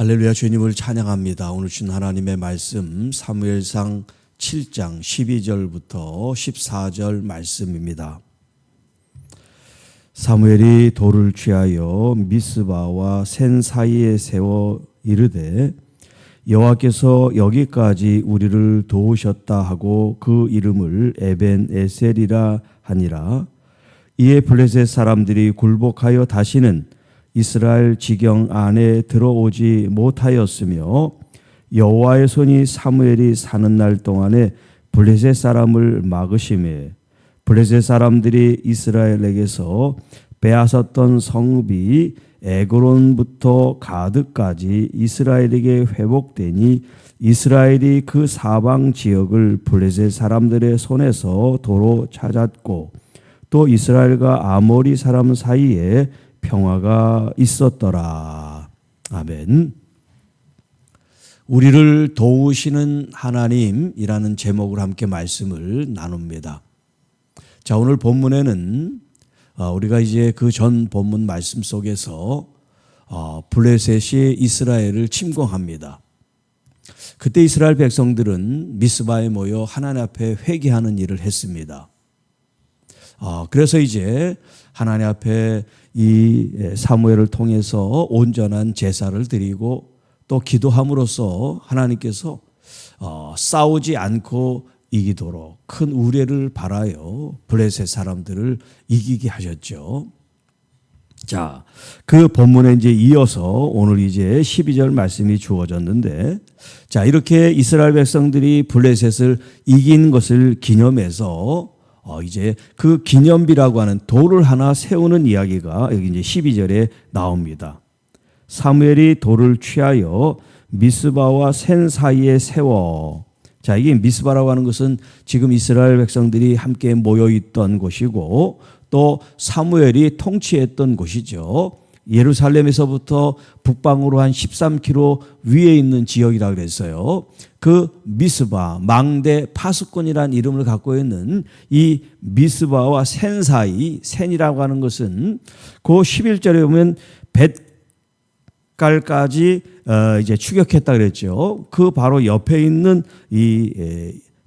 할렐루야, 주님을 찬양합니다. 오늘 주신 하나님의 말씀 사무엘상 7장 12절부터 14절 말씀입니다. 사무엘이 돌을 취하여 미스바와 센 사이에 세워 이르되 여호와께서 여기까지 우리를 도우셨다 하고 그 이름을 에벤에셀이라 하니라. 이에 블레셋 사람들이 굴복하여 다시는 이스라엘 지경 안에 들어오지 못하였으며 여호와의 손이 사무엘이 사는 날 동안에 블레셋 사람을 막으심에 블레셋 사람들이 이스라엘에게서 빼앗았던 성읍이 에그론부터 가드까지 이스라엘에게 회복되니 이스라엘이 그 사방 지역을 블레셋 사람들의 손에서 도로 찾았고 또 이스라엘과 아모리 사람 사이에 평화가 있었더라. 아멘. 우리를 도우시는 하나님이라는 제목을 함께 말씀을 나눕니다. 자, 오늘 본문에는 우리가 이제 그 전 본문 말씀 속에서 블레셋이 이스라엘을 침공합니다. 그때 이스라엘 백성들은 미스바에 모여 하나님 앞에 회개하는 일을 했습니다. 그래서 이제 하나님 앞에 이 사무엘을 통해서 온전한 제사를 드리고 또 기도함으로써 하나님께서 싸우지 않고 이기도록 큰 우레를 바라여 블레셋 사람들을 이기게 하셨죠. 자, 그 본문에 이제 이어서 오늘 이제 12절 말씀이 주어졌는데, 자, 이렇게 이스라엘 백성들이 블레셋을 이긴 것을 기념해서 이제 그 기념비라고 하는 돌을 하나 세우는 이야기가 여기 이제 12절에 나옵니다. 사무엘이 돌을 취하여 미스바와 센 사이에 세워. 자, 이게 미스바라고 하는 것은 지금 이스라엘 백성들이 함께 모여 있던 곳이고 또 사무엘이 통치했던 곳이죠. 예루살렘에서부터 북방으로 한 13km 위에 있는 지역이라고 그랬어요. 그 미스바, 망대 파수꾼이라는 이름을 갖고 있는 이 미스바와 센 사이, 센이라고 하는 것은 그 11절에 보면 벳갈까지 이제 추격했다 그랬죠. 그 바로 옆에 있는 이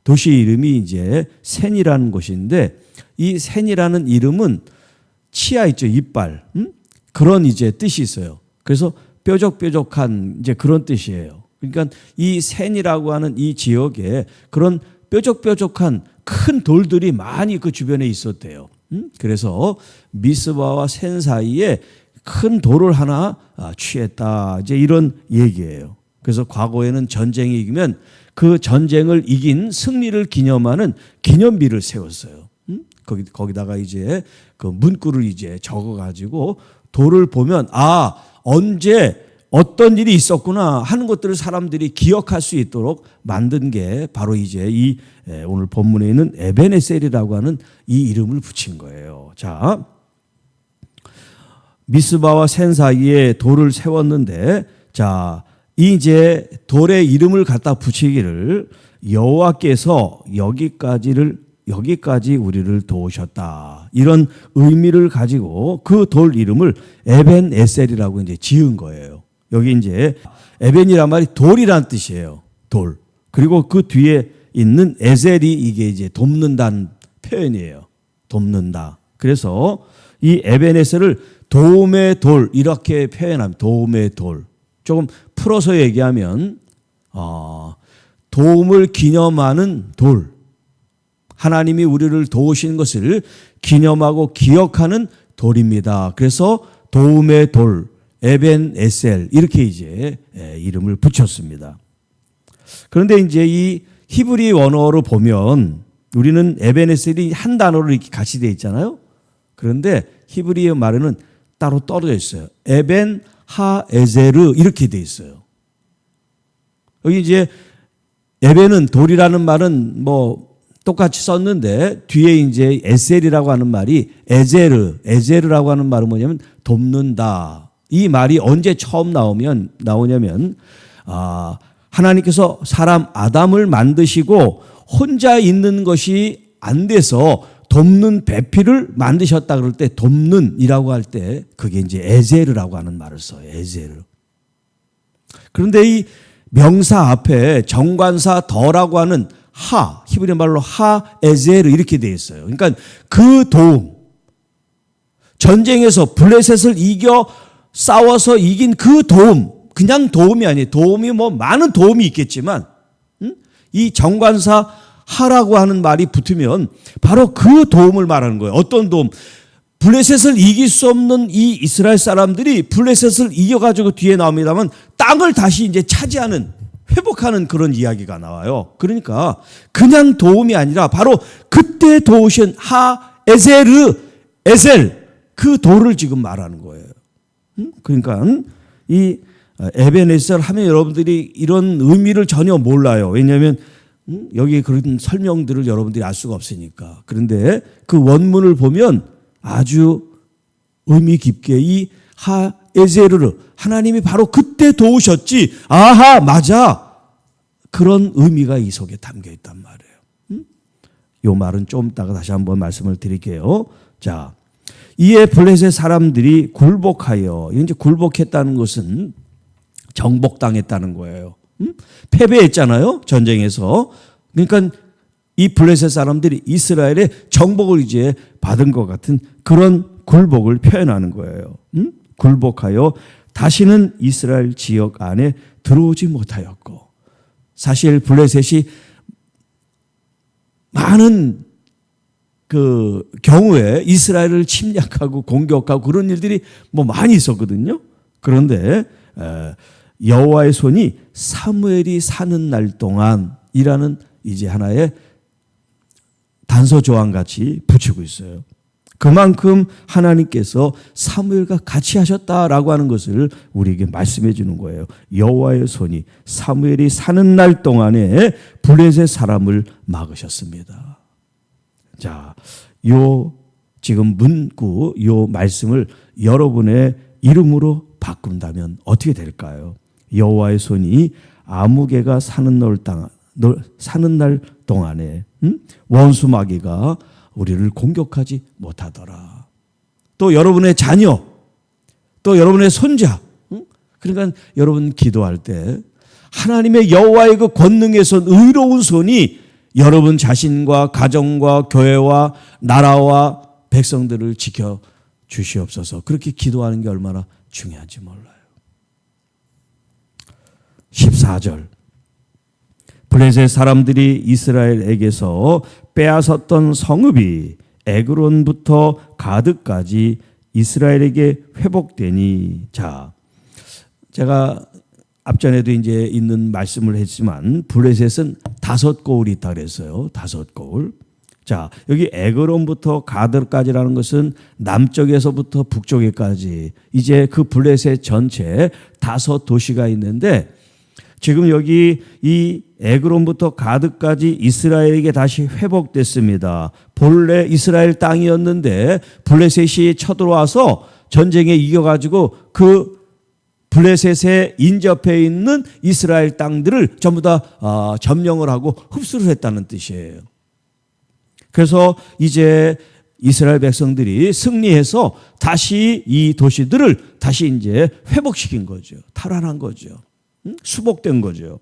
도시 이름이 이제 센이라는 곳인데 이 센이라는 이름은 치아 있죠, 이빨. 그런 이제 뜻이 있어요. 그래서 뾰족뾰족한 이제 그런 뜻이에요. 그러니까 이 센이라고 하는 이 지역에 그런 뾰족뾰족한 큰 돌들이 많이 그 주변에 있었대요. 그래서 미스바와 센 사이에 큰 돌을 하나 취했다. 이제 이런 얘기예요. 그래서 과거에는 전쟁이 이기면 그 전쟁을 이긴 승리를 기념하는 기념비를 세웠어요. 거기다가 이제 그 문구를 이제 적어가지고 돌을 보면 언제 어떤 일이 있었구나 하는 것들을 사람들이 기억할 수 있도록 만든 게 바로 이제 이 오늘 본문에 있는 에벤에셀이라고 하는 이 이름을 붙인 거예요. 자, 미스바와 센 사이에 돌을 세웠는데, 자, 이제 돌의 이름을 갖다 붙이기를 여호와께서 여기까지 우리를 도우셨다. 이런 의미를 가지고 그 돌 이름을 에벤에셀이라고 이제 지은 거예요. 여기 이제 에벤이란 말이 돌이란 뜻이에요. 돌. 그리고 그 뒤에 있는 에셀이 이게 이제 돕는다는 표현이에요. 돕는다. 그래서 이 에벤에셀을 도움의 돌 이렇게 표현합니다. 도움의 돌. 조금 풀어서 얘기하면 도움을 기념하는 돌. 하나님이 우리를 도우신 것을 기념하고 기억하는 돌입니다. 그래서 도움의 돌, 에벤에셀 이렇게 이제 이름을 붙였습니다. 그런데 이제 이 히브리 원어로 보면 우리는 에벤에셀이 한 단어로 이렇게 같이 되어 있잖아요. 그런데 히브리의 말에는 따로 떨어져 있어요. 에벤 하에제르 이렇게 되어 있어요. 여기 이제 에벤은 돌이라는 말은 뭐 똑같이 썼는데 뒤에 이제 에셀이라고 하는 말이 에제르라고 하는 말은 뭐냐면 돕는다. 이 말이 언제 처음 나오냐면 하나님께서 사람 아담을 만드시고 혼자 있는 것이 안 돼서 돕는 배필을 만드셨다 그럴 때 돕는이라고 할 때 그게 이제 에제르라고 하는 말을 써요. 에제르. 그런데 이 명사 앞에 정관사 더라고 하는 히브리 말로 에제르 이렇게 되어 있어요. 그러니까 그 도움, 전쟁에서 블레셋을 이겨 싸워서 이긴 그 도움, 그냥 도움이 아니에요. 도움이 뭐 많은 도움이 있겠지만 이 정관사 하라고 하는 말이 붙으면 바로 그 도움을 말하는 거예요. 어떤 도움? 블레셋을 이길 수 없는 이 이스라엘 사람들이 블레셋을 이겨가지고 뒤에 나옵니다만 땅을 다시 이제 차지하는, 회복하는 그런 이야기가 나와요. 그러니까 그냥 도움이 아니라 바로 그때 도우신 에셀, 그 도를 지금 말하는 거예요. 그러니까 이 에벤에셀 하면 여러분들이 이런 의미를 전혀 몰라요. 왜냐하면 여기 그런 설명들을 여러분들이 알 수가 없으니까. 그런데 그 원문을 보면 아주 의미 깊게 이 에제르르, 하나님이 바로 그때 도우셨지. 아하, 맞아. 그런 의미가 이 속에 담겨 있단 말이에요. 이 말은 좀 이따가 다시 한번 말씀을 드릴게요. 자, 이에 블레셋 사람들이 굴복하여, 이제 굴복했다는 것은 정복당했다는 거예요. 패배했잖아요, 전쟁에서. 그러니까 이 블레셋 사람들이 이스라엘의 정복을 이제 받은 것 같은 그런 굴복을 표현하는 거예요. 굴복하여 다시는 이스라엘 지역 안에 들어오지 못하였고, 사실 블레셋이 많은 그 경우에 이스라엘을 침략하고 공격하고 그런 일들이 뭐 많이 있었거든요. 그런데 여호와의 손이 사무엘이 사는 날 동안이라는 이제 하나의 단서 조항 같이 붙이고 있어요. 그만큼 하나님께서 사무엘과 같이 하셨다라고 하는 것을 우리에게 말씀해 주는 거예요. 여호와의 손이 사무엘이 사는 날 동안에 블레셋 사람을 막으셨습니다. 자, 지금 문구 요 말씀을 여러분의 이름으로 바꾼다면 어떻게 될까요? 여호와의 손이 아무개가 사는 날 동안에 원수 마귀가 우리를 공격하지 못하더라. 또 여러분의 자녀, 또 여러분의 손자, 그러니까 여러분 기도할 때 하나님의 여호와의 그 권능의 손, 의로운 손이 여러분 자신과 가정과 교회와 나라와 백성들을 지켜 주시옵소서. 그렇게 기도하는 게 얼마나 중요한지 몰라요. 14절. 블레셋 사람들이 이스라엘에게서 빼앗았던 성읍이 에그론부터 가드까지 이스라엘에게 회복되니. 자, 제가 앞전에도 이제 있는 말씀을 했지만 블레셋은 5고을이 있다 그랬어요. 5고을. 자, 여기 에그론부터 가드까지라는 것은 남쪽에서부터 북쪽에까지 이제 그 블레셋 전체 5도시가 있는데, 지금 여기 이 에그론부터 가드까지 이스라엘에게 다시 회복됐습니다. 본래 이스라엘 땅이었는데 블레셋이 쳐들어와서 전쟁에 이겨가지고 그 블레셋에 인접해 있는 이스라엘 땅들을 전부 다 점령을 하고 흡수를 했다는 뜻이에요. 그래서 이제 이스라엘 백성들이 승리해서 다시 이 도시들을 다시 이제 회복시킨 거죠. 탈환한 거죠. 수복된 거죠.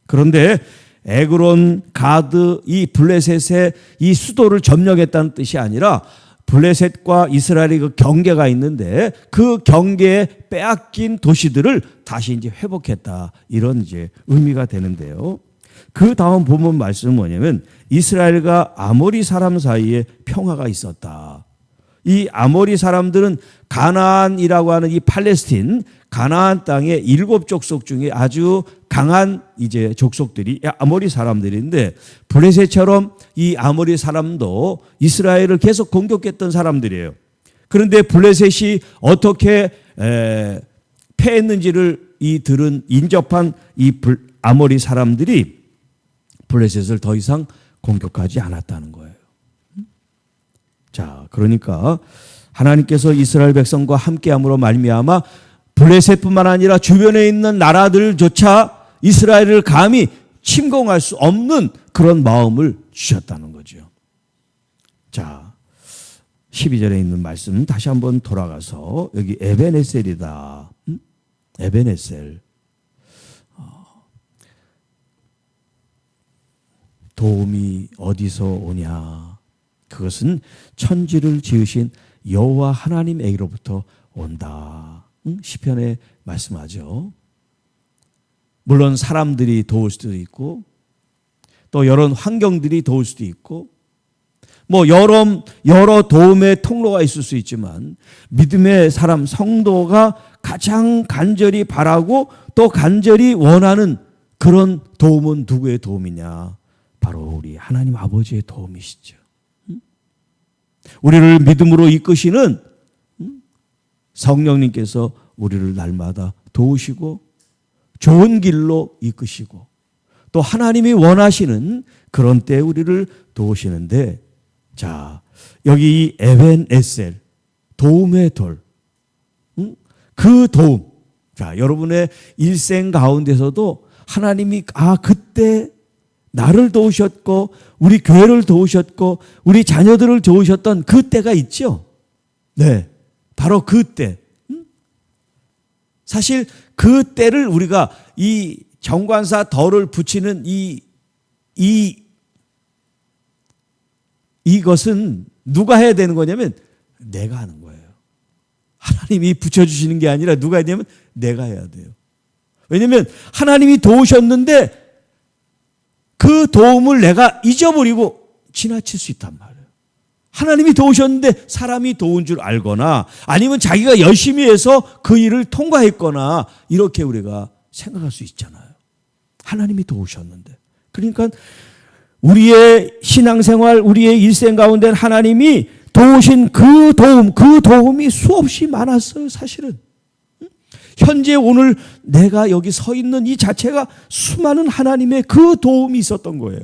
그런데 에그론, 가드, 이 블레셋의 이 수도를 점령했다는 뜻이 아니라 블레셋과 이스라엘의 그 경계가 있는데 그 경계에 빼앗긴 도시들을 다시 이제 회복했다. 이런 이제 의미가 되는데요. 그 다음 본문 말씀은 뭐냐면 이스라엘과 아모리 사람 사이에 평화가 있었다. 이 아모리 사람들은 가나안이라고 하는 이 팔레스틴 가나안 땅의 7족속 중에 아주 강한 이제 족속들이 아모리 사람들인데, 블레셋처럼 이 아모리 사람도 이스라엘을 계속 공격했던 사람들이에요. 그런데 블레셋이 어떻게 패했는지를 인접한 이 아모리 사람들이 블레셋을 더 이상 공격하지 않았다는 거예요. 자, 그러니까 하나님께서 이스라엘 백성과 함께함으로 말미암아 블레셋뿐만 아니라 주변에 있는 나라들조차 이스라엘을 감히 침공할 수 없는 그런 마음을 주셨다는 거죠. 자, 12절에 있는 말씀 다시 한번 돌아가서 여기 에벤에셀이다. 에벤에셀. 도움이 어디서 오냐? 그것은 천지를 지으신 여호와 하나님에게로부터 온다. 시편에 말씀하죠. 물론 사람들이 도울 수도 있고 또 여러 환경들이 도울 수도 있고 뭐 여러 도움의 통로가 있을 수 있지만 믿음의 사람 성도가 가장 간절히 바라고 또 간절히 원하는 그런 도움은 누구의 도움이냐? 바로 우리 하나님 아버지의 도움이시죠. 우리를 믿음으로 이끄시는 성령님께서 우리를 날마다 도우시고 좋은 길로 이끄시고 또 하나님이 원하시는 그런 때에 우리를 도우시는데, 자, 여기 이 에벤에셀, 도움의 돌, 그 도움. 자, 여러분의 일생 가운데서도 하나님이 그때 나를 도우셨고 우리 교회를 도우셨고 우리 자녀들을 도우셨던 그 때가 있죠. 네, 바로 그 때. 사실 그 때를 우리가 이 정관사 덜을 붙이는 이것은 누가 해야 되는 거냐면 내가 하는 거예요. 하나님이 붙여주시는 게 아니라 누가 해야 되냐면 내가 해야 돼요. 왜냐하면 하나님이 도우셨는데 그 도움을 내가 잊어버리고 지나칠 수 있단 말이에요. 하나님이 도우셨는데 사람이 도운 줄 알거나 아니면 자기가 열심히 해서 그 일을 통과했거나 이렇게 우리가 생각할 수 있잖아요. 하나님이 도우셨는데. 그러니까 우리의 신앙생활, 우리의 일생 가운데 하나님이 도우신 그 도움이 수없이 많았어요, 사실은. 현재 오늘 내가 여기 서 있는 이 자체가 수많은 하나님의 그 도움이 있었던 거예요.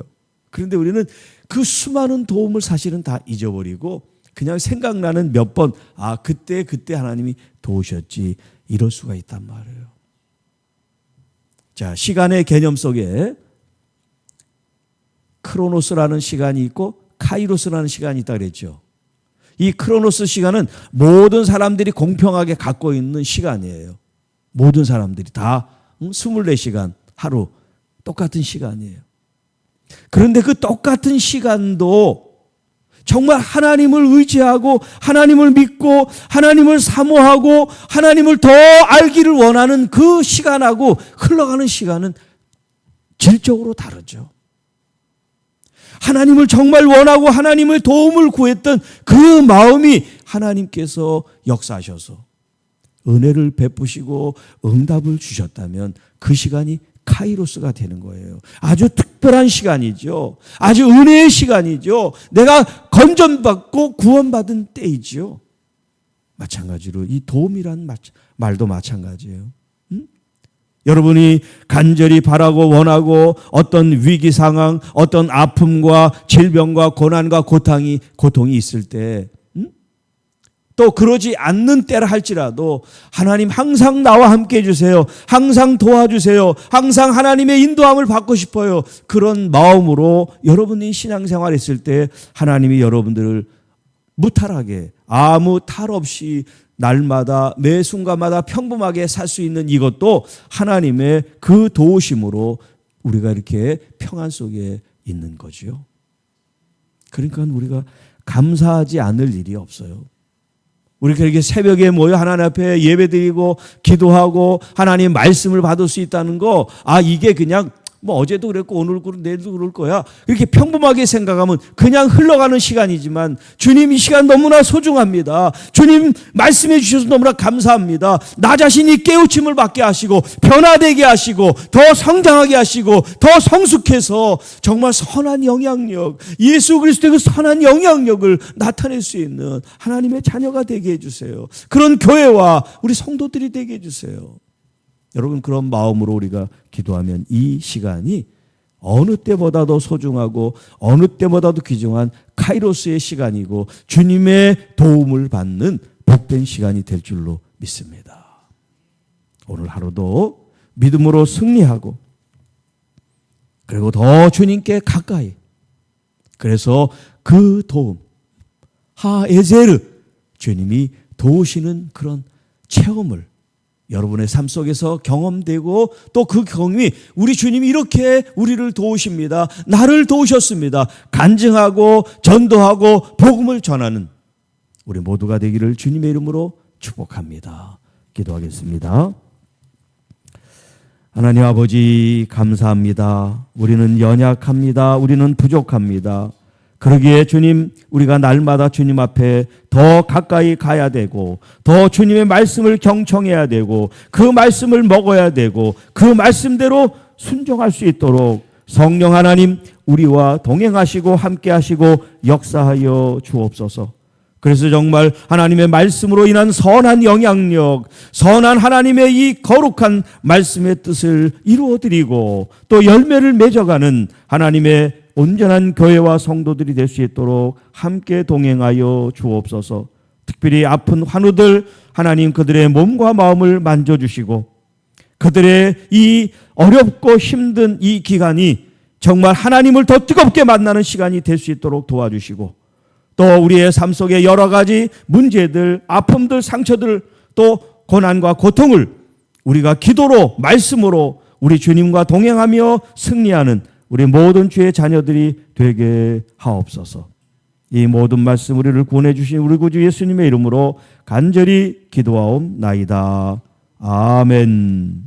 그런데 우리는 그 수많은 도움을 사실은 다 잊어버리고 그냥 생각나는 몇 번, 그때 하나님이 도우셨지, 이럴 수가 있단 말이에요. 자, 시간의 개념 속에 크로노스라는 시간이 있고 카이로스라는 시간이 있다 그랬죠. 이 크로노스 시간은 모든 사람들이 공평하게 갖고 있는 시간이에요. 모든 사람들이 다 24시간 하루 똑같은 시간이에요. 그런데 그 똑같은 시간도 정말 하나님을 의지하고 하나님을 믿고 하나님을 사모하고 하나님을 더 알기를 원하는 그 시간하고 흘러가는 시간은 질적으로 다르죠. 하나님을 정말 원하고 하나님의 도움을 구했던 그 마음이 하나님께서 역사하셔서 은혜를 베푸시고 응답을 주셨다면 그 시간이 카이로스가 되는 거예요. 아주 특별한 시간이죠. 아주 은혜의 시간이죠. 내가 건전받고 구원받은 때이죠. 마찬가지로 이 도움이란 말도 마찬가지예요. 여러분이 간절히 바라고 원하고 어떤 위기 상황, 어떤 아픔과 질병과 고난과 고통이 있을 때, 또 그러지 않는 때라 할지라도 하나님 항상 나와 함께 해주세요. 항상 도와주세요. 항상 하나님의 인도함을 받고 싶어요. 그런 마음으로 여러분이 신앙생활 했을 때 하나님이 여러분들을 무탈하게 아무 탈 없이 날마다 매 순간마다 평범하게 살 수 있는 이것도 하나님의 그 도우심으로 우리가 이렇게 평안 속에 있는 거죠. 그러니까 우리가 감사하지 않을 일이 없어요. 우리가 이렇게 새벽에 모여 하나님 앞에 예배드리고 기도하고 하나님 말씀을 받을 수 있다는 거, 이게 그냥 뭐 어제도 그랬고 오늘 그렇고 내일도 그럴 거야, 이렇게 평범하게 생각하면 그냥 흘러가는 시간이지만 주님 이 시간 너무나 소중합니다. 주님 말씀해 주셔서 너무나 감사합니다. 나 자신이 깨우침을 받게 하시고 변화되게 하시고 더 성장하게 하시고 더 성숙해서 정말 선한 영향력, 예수 그리스도의 그 선한 영향력을 나타낼 수 있는 하나님의 자녀가 되게 해주세요. 그런 교회와 우리 성도들이 되게 해주세요. 여러분, 그런 마음으로 우리가 기도하면 이 시간이 어느 때보다도 소중하고 어느 때보다도 귀중한 카이로스의 시간이고 주님의 도움을 받는 복된 시간이 될 줄로 믿습니다. 오늘 하루도 믿음으로 승리하고 그리고 더 주님께 가까이, 그래서 그 도움, 하에제르, 주님이 도우시는 그런 체험을 여러분의 삶 속에서 경험되고 또 그 경험이 우리 주님이 이렇게 우리를 도우십니다. 나를 도우셨습니다. 간증하고 전도하고 복음을 전하는 우리 모두가 되기를 주님의 이름으로 축복합니다. 기도하겠습니다. 하나님 아버지 감사합니다. 우리는 연약합니다. 우리는 부족합니다. 그러기에 주님, 우리가 날마다 주님 앞에 더 가까이 가야 되고 더 주님의 말씀을 경청해야 되고 그 말씀을 먹어야 되고 그 말씀대로 순종할 수 있도록 성령 하나님 우리와 동행하시고 함께하시고 역사하여 주옵소서. 그래서 정말 하나님의 말씀으로 인한 선한 영향력, 선한 하나님의 이 거룩한 말씀의 뜻을 이루어드리고 또 열매를 맺어가는 하나님의 온전한 교회와 성도들이 될 수 있도록 함께 동행하여 주옵소서. 특별히 아픈 환우들 하나님 그들의 몸과 마음을 만져주시고 그들의 이 어렵고 힘든 이 기간이 정말 하나님을 더 뜨겁게 만나는 시간이 될 수 있도록 도와주시고 또 우리의 삶 속에 여러 가지 문제들, 아픔들, 상처들 또 고난과 고통을 우리가 기도로 말씀으로 우리 주님과 동행하며 승리하는 우리 모든 주의 자녀들이 되게 하옵소서. 이 모든 말씀 우리를 구원해 주신 우리 구주 예수님의 이름으로 간절히 기도하옵나이다. 아멘.